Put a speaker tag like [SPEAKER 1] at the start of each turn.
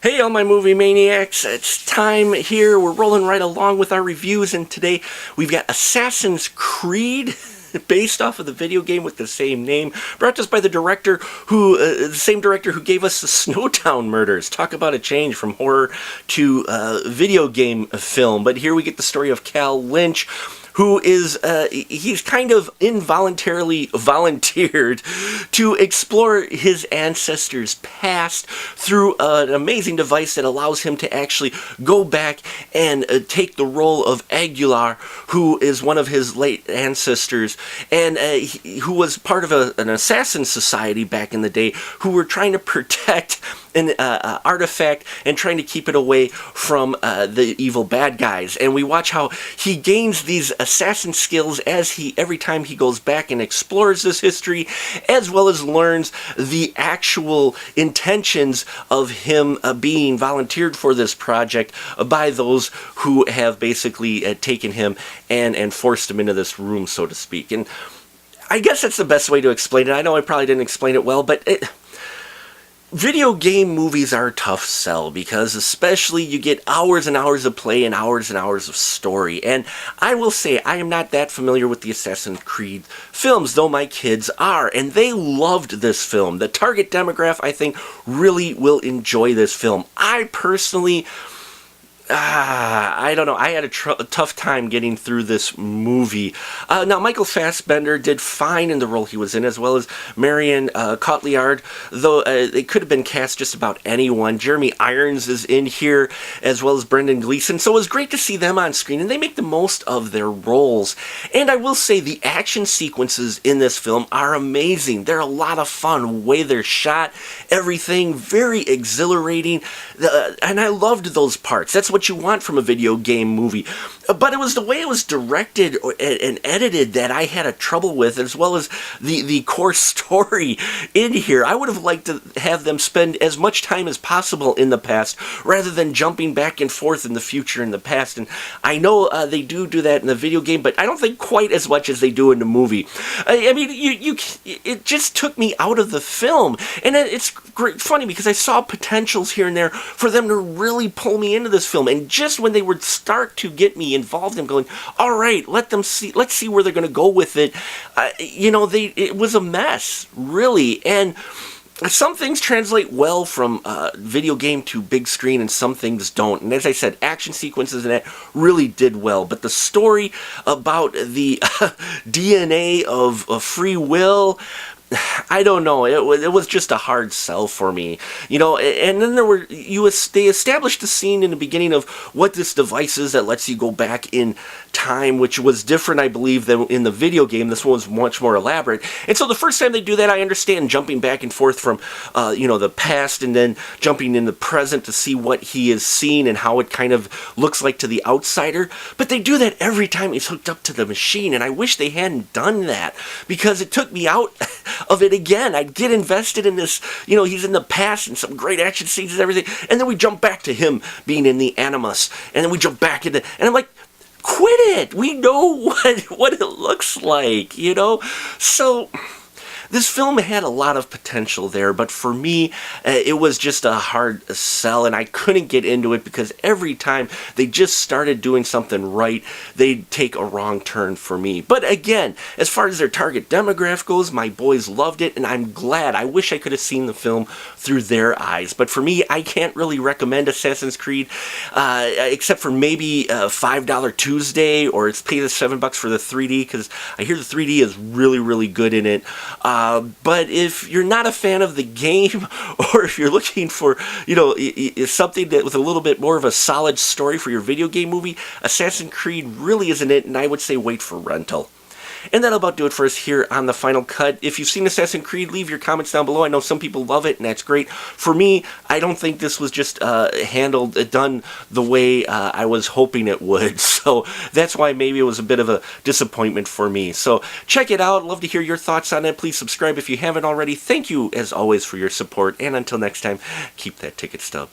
[SPEAKER 1] Hey all my movie maniacs, it's time here. We're rolling right along with our reviews, and today we've got Assassin's Creed, based off of the video game with the same name, brought to us by the director the same director who gave us the Snowtown Murders. Talk about a change from horror to video game film. But here we get the story of Cal Lynch, who is, he's kind of involuntarily volunteered to explore his ancestors' past through an amazing device that allows him to actually go back and take the role of Aguilar, who is one of his late ancestors, and who was part of an assassin society back in the day, who were trying to protect an artifact and trying to keep it away from the evil bad guys. And we watch how he gains these assassin skills every time he goes back and explores this history, as well as learns the actual intentions of him being volunteered for this project by those who have basically taken him and forced him into this room, so to speak. And I guess that's the best way to explain it. I know I probably didn't explain it well, but video game movies are a tough sell, because especially you get hours and hours of play and hours of story. And I will say, I am not that familiar with the Assassin's Creed films, though my kids are, and they loved this film. The target demographic, I think, really will enjoy this film. I personally, I don't know. I had a tough time getting through this movie. Now, Michael Fassbender did fine in the role he was in, as well as Marion Cotillard, though it could have been cast just about anyone. Jeremy Irons is in here, as well as Brendan Gleeson, so it was great to see them on screen, and they make the most of their roles. And I will say, the action sequences in this film are amazing. They're a lot of fun, the way they're shot, everything, very exhilarating, and I loved those parts. That's what you want from a video game movie. But it was the way it was directed and edited that I had a trouble with, as well as the core story in here. I would have liked to have them spend as much time as possible in the past, rather than jumping back and forth in the future and the past. And I know they do that in the video game, but I don't think quite as much as they do in the movie. I mean, it just took me out of the film. And it's great, funny, because I saw potentials here and there for them to really pull me into this film. And just when they would start to get me involved, I'm going, all right, let's see where they're going to go with it. It was a mess, really. And some things translate well from video game to big screen, and some things don't. And as I said, action sequences and that really did well. But the story about the DNA of free will, I don't know. It was just a hard sell for me, And then they established a scene in the beginning of what this device is that lets you go back in time, which was different, I believe, than in the video game. This one was much more elaborate. And so the first time they do that, I understand jumping back and forth from, the past and then jumping in the present to see what he is seeing and how it kind of looks like to the outsider. But they do that every time he's hooked up to the machine, and I wish they hadn't done that, because it took me out of it again. I'd get invested in this, he's in the past and some great action scenes and everything, and then we jump back to him being in the Animus, and then we jump back into, and I'm like, quit it! We know what it looks like, So this film had a lot of potential there, but for me, it was just a hard sell, and I couldn't get into it, because every time they just started doing something right, they'd take a wrong turn for me. But again, as far as their target demographic goes, my boys loved it, and I'm glad. I wish I could have seen the film through their eyes. But for me, I can't really recommend Assassin's Creed, except for maybe $5 Tuesday, or it's pay the $7 for the 3D, because I hear the 3D is really, really good in it. But if you're not a fan of the game, or if you're looking for, something that with a little bit more of a solid story for your video game movie, Assassin's Creed really isn't it, and I would say wait for rental. And that'll about do it for us here on The Final Cut. If you've seen Assassin's Creed, leave your comments down below. I know some people love it, and that's great. For me, I don't think this was just done the way I was hoping it would. So that's why maybe it was a bit of a disappointment for me. So check it out. Love to hear your thoughts on it. Please subscribe if you haven't already. Thank you, as always, for your support. And until next time, keep that ticket stub.